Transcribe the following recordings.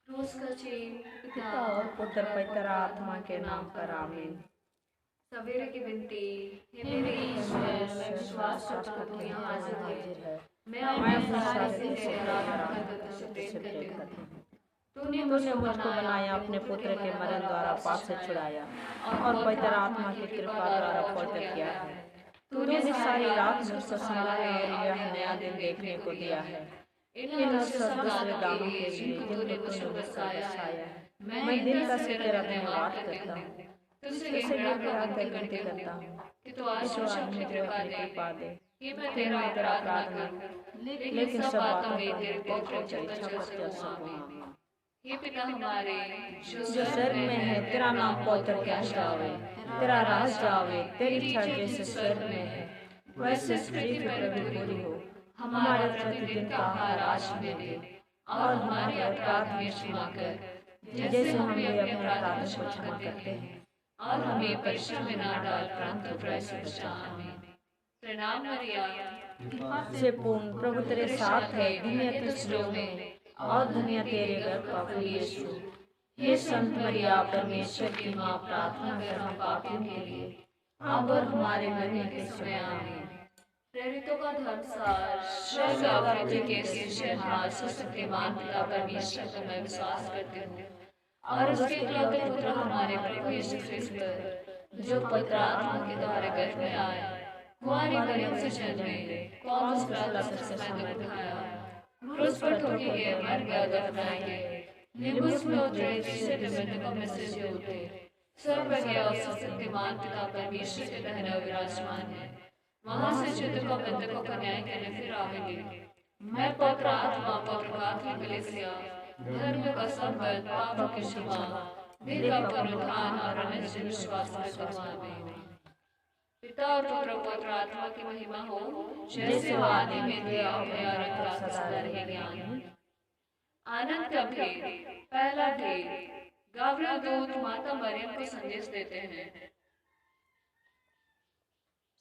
रोज का चेन पिता पिता और पुत्र पवित्र आत्मा के नाम पर आमीन। सवेरे की विनती। हे हे मेरे मेरे ईश्वर, मैं ईश्वर, विश्वास करता हूँ तू यहाँ हाजिर है। मैं मैं अपने अपने सारे सारे दिल दिल से से तेरी तेरे आराधना करके तुझसे तुझसे प्रेम प्रेम करती करती हूँ। हूँ। तूने तूने मुझको मुझको बनाया, अपने अपने पुत्र के मरण द्वारा द्वारा पाप से छुड़ाया और पवित्र आत्मा की कृपा द्वारा पवित्र किया है। तूने सारी रात मुझको संभाला है और यह नया दिन देखने को दिया है। इन और सब दूसरे दानों के लिए जिनको तूने मुझ पर बरसाया है। मैं दिन का से तेरा धन्यवाद करता हूँ। तुझसे गिड़गिड़ाकर विनती करता हूँ कि तू कि आज तू आज मुझे मुझे कृपा अपनी दे। कृपा दे कि मैं कि तेरा मैं तेरा अपराध अपराध न न करूं, करूं, लेकिन सब बातों में पर तेरी तेरी पवित्र पवित्र इच्छा इच्छा पर पर चल चल सकूं। सकूं। आमीन। आमीन। हे पिता हमारे जो जो स्वर्ग स्वर्ग में में है, है, तेरा तेरा नाम नाम पवित्र पवित्र किया किया जावे। जावे, तेरा तेरा राज राज जावे। जावे, तेरी तेरी इच्छा इच्छा जैसे जैसे स्वर्ग स्वर्ग में में है, है वैसे वैसे पृथ्वी पृथ्वी पर पर भी भी पूरी पूरी हो। हो। हमारा प्रतिदिन का आहार आज हमें दे और हमारे अपराध हमें क्षमा कर, जैसे हम भी अपने अपराधियों को क्षमा करते हैं। और हमें परीक्षा में ना डाल, परंतु बुराई से बचा। आमीन। प्रणाम मरिया, से पूर्ण प्रभु तेरे साथ है, धन्य तू स्त्रियों में और धन्य तेरे गर्भ का फल यीशु। हे संत मरिया, परमेश्वर की माँ, प्रार्थना कर हम पापियों के लिए अब और हमारे मरने के समय। आमीन। प्रेरितों का धर्मसार। स्वर्ग अवृत्ति के सृजनहार सर्वशक्तिमान पिता परमेश्वर पर मैं विश्वास करती हूँ और उसके इकलौते पुत्र हमारे प्रभु यीशु ख्रिस्त पर, जो पवित्र आत्मा के द्वारा गर्भ में आए, कुंवारी मरियम से जन्मे, कौन पिलातुस के समय दुख उठाया, क्रूस पर ठोके गए, मर गया, दफनाए गए, निबुस में उतरे, तीसरे दिन मृतकों में से जी उठे, स्वर्ग पर गया और सर्वशक्तिमान पिता परमेश्वर के दाहिने विराजमान है। वहां से जीवितों को मृतकों का न्याय करने फिर आवेंगे। मैं पवित्र आत्मा, पवित्र कैथोलिक कलीसिया, धर्म का संबंध, पापों की क्षमा, देह का पुनरुत्थान और अनंत जीवन विश्वास करता हूँ। आमीन। पिता और पुत्र और पवित्र आत्मा की महिमा हो, जैसे वो आदि में थे, अब है और अंतराल सदा रहेगी। आमीन। आनंद का भेद। पहला भेद, गाब्रियल दूत माता मरियम को संदेश देते हैं।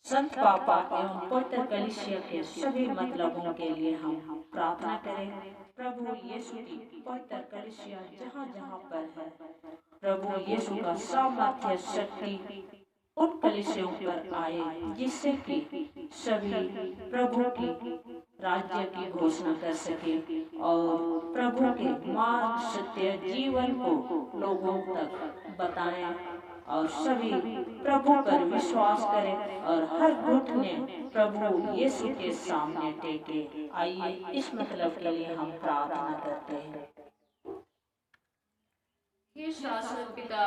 संत पापा एवं पवित्र कलीसिया के सभी मतलबों के लिए हम प्रार्थना करें। प्रभु यीशु की पवित्र कलीसिया जहाँ जहाँ पर है, प्रभु यीशु का सामर्थ्य शक्ति उन कलीसियों पर आए, जिससे कि सभी प्रभु की राज्य की घोषणा कर सके और प्रभु के मार्ग सत्य जीवन को लोगों तक बताएं और सभी प्रभु पर विश्वास करें और हर घुटने प्रभु यीशु के सामने टेके। आइए इस मतलब के लिए हम प्रार्थना करते हैं। हे शाश्वत पिता,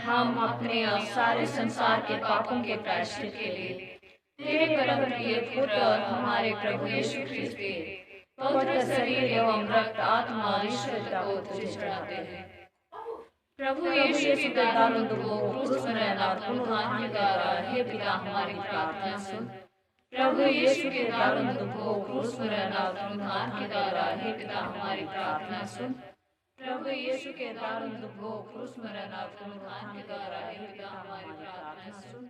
हम अपने और सारे संसार के पापों के प्रायश्चित के लिए तेरे परम प्रिय पुत्र और हमारे प्रभु यीशु ख्रिस्त के पवित्र शरीर एवं रक्त, आत्मा और ईश्वर को तुझे चढ़ाते हैं। प्रभु यीशु के दारुण दुखों, क्रूस मरण और पुनरुत्थान के द्वारा हे पिता हमारी प्रार्थना सुन। प्रभु यीशु के दारुण दुखों, क्रूस मरण और पुनरुत्थान के द्वारा हे पिता हमारी प्रार्थना सुन। प्रभु यीशु के दारुण दुखों, क्रूस मरण और पुनरुत्थान के द्वारा हे पिता हमारी प्रार्थना सुन।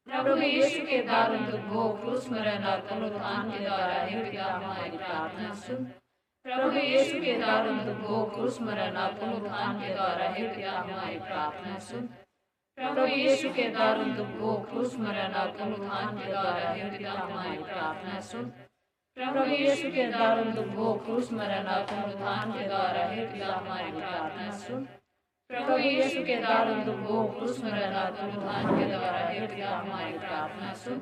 प्रभु यीशु के दारुण दुखों, क्रूस मरण और पुनरुत्थान के द्वारा हे पिता हमारी प्रार्थना सुन। प्रभु यीशु के दारुण दुखों, क्रूस मरण और पुनरुत्थान के द्वारा हे पिता हमारी प्रार्थना सुन। प्रभु यीशु के दारुण दुखों, क्रूस मरण और पुनरुत्थान के द्वारा हे पिता हमारी प्रार्थना सुन। प्रभु यीशु के दारुण दुखों, क्रूस मरण और पुनरुत्थान के द्वारा हे पिता हमारी प्रार्थना सुन। प्रभु यीशु के दारुण दुखों, क्रूस मरण और पुनरुत्थान के द्वारा हे पिता हमारी प्रार्थना सुन।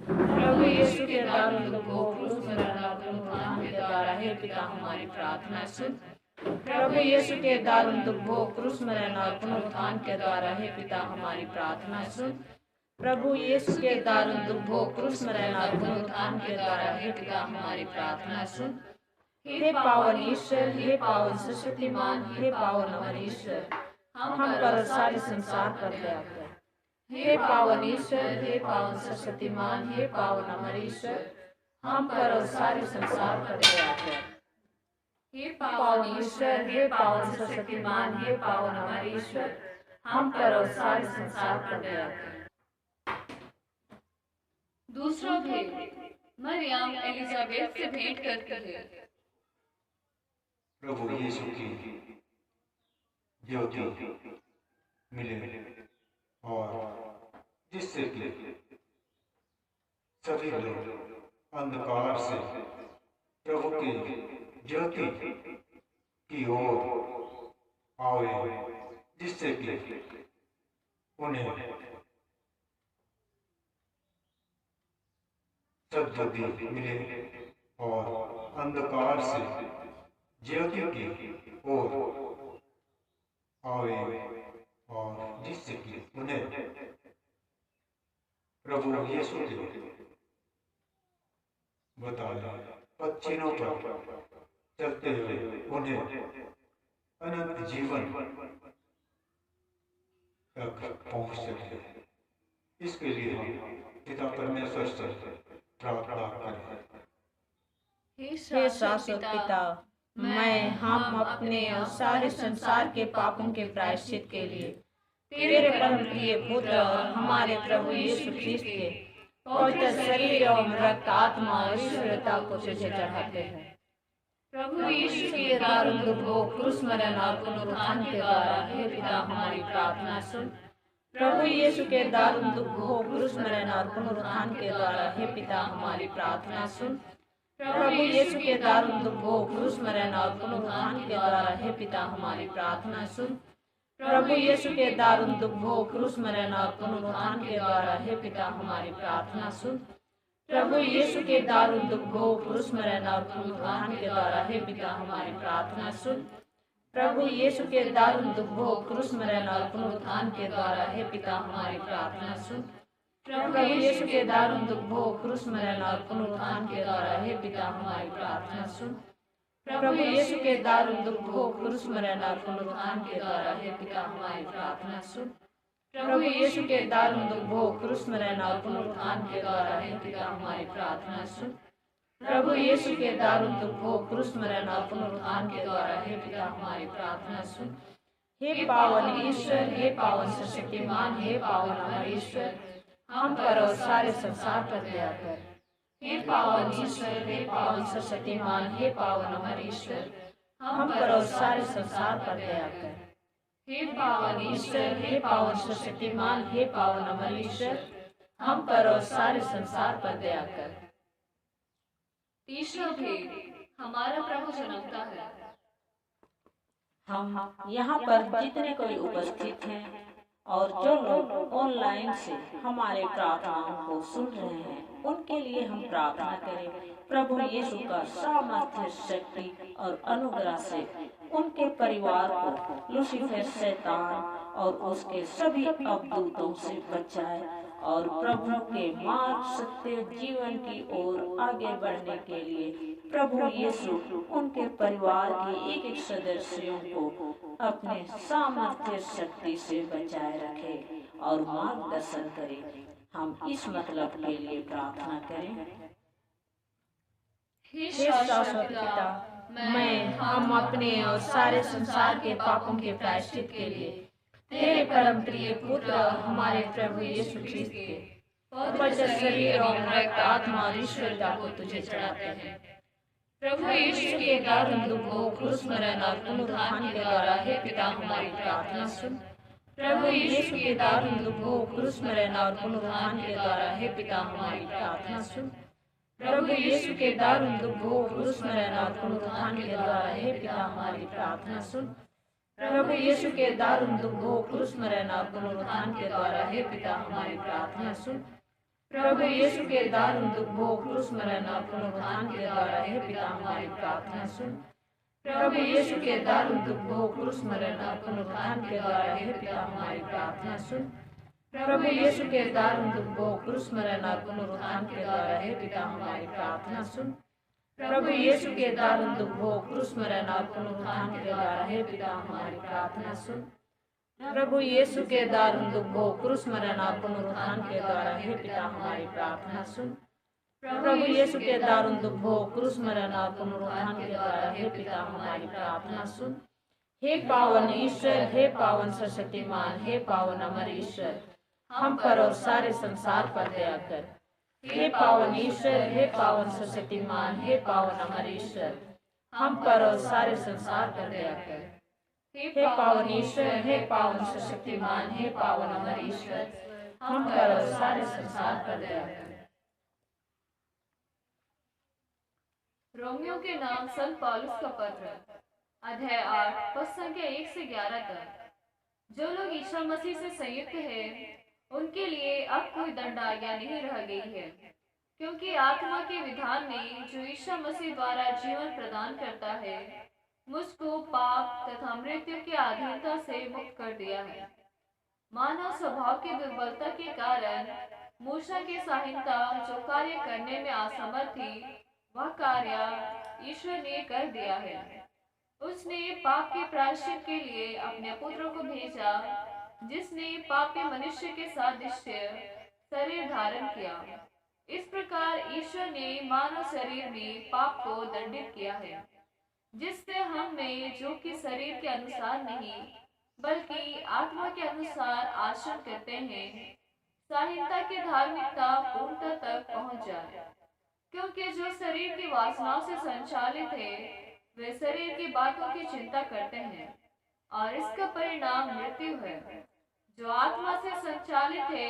प्रभु यीशु के दारुण दुखों, क्रूस मरण और पुनरुत्थान के द्वारा हे पिता हमारी प्रार्थना सुन। प्रभु यीशु के दारुण दुखों, क्रूस मरण और पुनरुत्थान के द्वारा हे पिता हमारी प्रार्थना सुन। प्रभु यीशु के दारुण दुखों, क्रूस मरण और पुनरुत्थान के द्वारा हे पिता हमारी प्रार्थना सुन। हे पावन ईश्वर, हे पावन सरस्वतीमान, हे पावन अमर ईश्वर, हम पर और सारे संसार पर दया कर। हे पावन ईश्वर, हे पावन सरस्वतीमान, हे पावन अमर ईश्वर, हम पर और सारे संसार पर दया कर। हे पावन ईश्वर, हे पावन सरस्वतीमान, हे पावन अमर ईश्वर, हम पर और सारे संसार पर दया कर। दूसरा भेद, मरियम एलिजाबेथ से भेंट करती है। प्रभु यीशु की ज्योति मिले और जिससे कि सभी लोग अंधकार से प्रभु की ज्योति की ओर आए, जिससे कि उन्हें सद्बुद्धि मिले और अंधकार से ज्योति की ओर आए और जिससे कि उन्हें प्रभु यीशु के बताए पद पर चलते हुए उन्हें अनंत जीवन तक पहुंच सके। इसके लिए हम पिता परमेश्वर से प्रार्थना करें। हे शाश्वत पिता, हम अपने और सारे संसार के पापों के प्रायश्चित के लिए तेरे परम प्रिय पुत्र और हमारे प्रभु यीशु ख्रीस्त के पवित्र शरीर एवं रक्त, आत्मा और ईश्वरता को तुझे चढ़ाते हैं। प्रभु यीशु के दारुण दुख, क्रूस मरण और पुनरुत्थान के द्वारा हे पिता हमारी प्रार्थना सुन। प्रभु यीशु के दारुण दुख, क्रूस मरण और पुनरुत्थान के द्वारा हे पिता हमारी प्रार्थना सुन। प्रभु यीशु के दारुण दुख, क्रूस मरण और पुनरुत्थान के द्वारा हे पिता हमारी प्रार्थना सुन। प्रभु यीशु के दारुण दुख, क्रूस मरण और पुनरुत्थान के द्वारा हे पिता हमारी प्रार्थना सुन। प्रभु यीशु के दारुण दुख, क्रूस मरण और पुनरुत्थान के द्वारा हे पिता हमारी प्रार्थना सुन। प्रभु यीशु के दारुण दुख, क्रूस मरण और पुनरुत्थान के द्वारा हे पिता हमारी प्रार्थना सुन। प्रभु यीशु के दारुण दुख, क्रूस मरण और पुनरुत्थान के द्वारा हे पिता हमारी प्रार्थना सुन। प्रभु यीशु के दारुण दुख, क्रूस मरण और पुनरुत्थान के द्वारा हे पिता हमारी प्रार्थना सुन। प्रभु यीशु के दारुण दुख, क्रूस मरण और पुनरुत्थान के द्वारा हे पिता हमारी प्रार्थना सुन। प्रभु यीशु के दारुण दुख, क्रूस मरण और पुनरुत्थान के द्वारा हे पिता हमारी प्रार्थना सुन। हे पावन ईश्वर, हे पावन सर्वशक्तिमान, हे पावन अमर ईश्वर, हम पर और सारे संसार पर दया कर। हे पावन ईश्वर, हे पावन सर्वशक्तिमान, हे पावन अमर ईश्वर, हम पर और सारे संसार पर दया कर। हे पावन ईश्वर, हे पावन सर्वशक्तिमान, हे पावन अमर ईश्वर, हम पर और सारे संसार पर दया कर। तीसरा भेद, हमारा प्रभु जन्मता है। हम यहाँ पर जितने कोई उपस्थित हैं और जो लोग ऑनलाइन से हमारे प्रार्थनाओं को सुन रहे हैं, उनके लिए हम प्रार्थना करें। प्रभु यीशु का सामर्थ्य, शक्ति और अनुग्रह से उनके परिवार को लूसीफर शैतान और उसके सभी अवदूतों से बचाए और प्रभु के मार्ग, सत्य, जीवन की ओर आगे बढ़ने के लिए प्रभु यीशु उनके परिवार के एक एक सदस्यों को अपने सामर्थ्य शक्ति से बचाए रखे और मार्गदर्शन करे। हम इस मतलब के लिए प्रार्थना करें। हे शाश्वत पिता, हम अपने और सारे संसार के पापों के प्रायश्चित के लिए तेरे परम प्रिय पुत्र और हमारे प्रभु यीशु ख्रीस्त के पवित्र शरीर और रक्त, आत्मा और ईश्वरता को तुझे चढ़ाते हैं। प्रभु यीशु के दारुण दुख, क्रूस मरण और पुनरुत्थान के द्वारा हे पिता हमारी प्रार्थना सुन। प्रभु यीशु के दारुण दुख, क्रूस मरण और पुनरुत्थान के द्वारा हे पिता हमारी प्रार्थना सुन। प्रभु यीशु के दारुण दुख, क्रूस मरण और पुनरुत्थान के द्वारा हे पिता हमारी प्रार्थना सुन। प्रभु यीशु के दारुण दुख, क्रूस मरण और पुनरुत्थान के द्वारा हे पिता हमारी प्रार्थना सुन। प्रभु यीशु के दारुण दुख, क्रूस मरण और पुनरुत्थान के द्वारा हे पिता हमारी प्रार्थना सुन। प्रभु यीशु के दारुण दुख, क्रूस मरण और पुनरुत्थान के द्वारा हे पिता हमारी प्रार्थना सुन। प्रभु यीशु के दारुण दुख, क्रूस मरण और पुनरुत्थान के द्वारा हे पिता हमारी प्रार्थना सुन। प्रभु यीशु के दारुण दुख, क्रूस मरण और पुनरुत्थान के द्वारा हे पिता हमारी प्रार्थना सुन। प्रभु यीशु के दारुण दुख, क्रूस मरण और पुनरुत्थान के द्वारा हे पिता हमारी प्रार्थना सुन। प्रभु यीशु के दारुण दुख, क्रूस मरण और पुनरुत्थान के द्वारा हे पिता हमारी प्रार्थना सुन। हे पावन ईश्वर, हे पावन सर्वशक्तिमान, हे पावन अमर ईश्वर, हम पर और सारे संसार पर दया कर। हे पावन ईश्वर, हे पावन सर्वशक्तिमान, हे पावन अमर ईश्वर, हम पर और सारे संसार पर दया कर। हे पावन ईश्वर, हे पावन शक्तिमान, हे पावन अमर ईश्वर, हम पर और सारे संसार पर दया कर। रोमियो के नाम संत पौलुस का पत्र, अध्याय 8, पद संख्या 1 से 11 तक। जो लोग ईसा मसीह से संयुक्त हैं, उनके लिए अब कोई दंड आज्ञा नहीं रह गई है, क्योंकि आत्मा के विधान ने जो ईसा मसीह द्वारा जीवन प्रदान करता है, मुझको पाप तथा मृत्यु की अधीनता से मुक्त कर दिया है। मानव स्वभाव की दुर्बलता के कारण मूसा की संहिता जो कार्य करने में असमर्थ थी, वह कार्य ईश्वर ने कर दिया है। उसने पाप के प्रायश्चित के लिए अपने पुत्र को भेजा, जिसने पापी मनुष्य के सादृश्य शरीर धारण किया। इस प्रकार ईश्वर ने मानव शरीर में पाप को दंडित किया है, जिससे हम में जो कि शरीर के अनुसार नहीं बल्कि आत्मा के अनुसार आचरण करते हैं, संहिता की धार्मिकता पूर्णता तक पहुंच जाए। क्योंकि जो शरीर की वासनाओं से संचालित है, वे शरीर की बातों की चिंता करते हैं और इसका परिणाम मृत्यु है। जो आत्मा से संचालित है,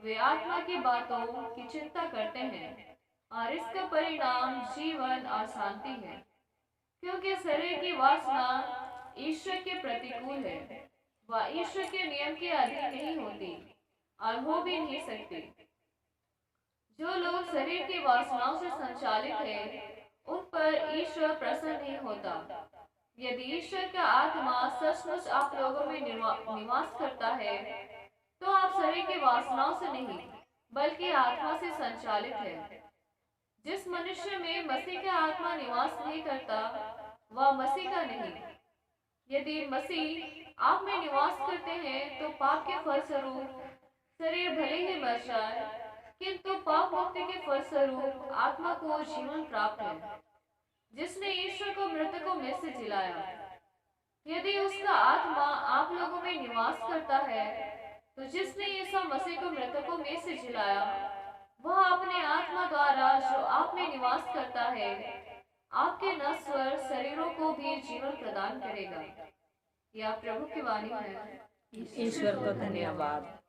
वे आत्मा की बातों की चिंता करते हैं और इसका परिणाम जीवन और शांति है। क्योंकि शरीर की वासना ईश्वर के प्रतिकूल है, वह ईश्वर के नियम के अधीन नहीं होती और हो भी नहीं सकती। जो लोग शरीर की वासनाओं से संचालित है, उन पर ईश्वर प्रसन्न नहीं होता। यदि ईश्वर का आत्मा सचमुच आप लोगों में निवास करता है, तो आप शरीर की वासनाओं से नहीं बल्कि आत्मा से संचालित है। जिस मनुष्य में मसीह का आत्मा निवास नहीं करता, वह मसीह का नहीं। यदि मसीह आप में निवास करते हैं, तो पाप के फलस्वरूप शरीर भले ही मर जाए, किंतु पाप मुक्ति के फलस्वरूप आत्मा को जीवन प्राप्त है, जिसने ईश्वर को मृतकों में से जिलाया। यदि उसका आत्मा आप लोगों में निवास करता है, तो जिसने यीशु मसीह को मृतकों में से जिलाया, वह अपने आत्मा द्वारा जो आप में निवास करता है, आपके नश्वर शरीरों को भी जीवन प्रदान करेगा। यह प्रभु की वाणी है। ईश्वर को धन्यवाद।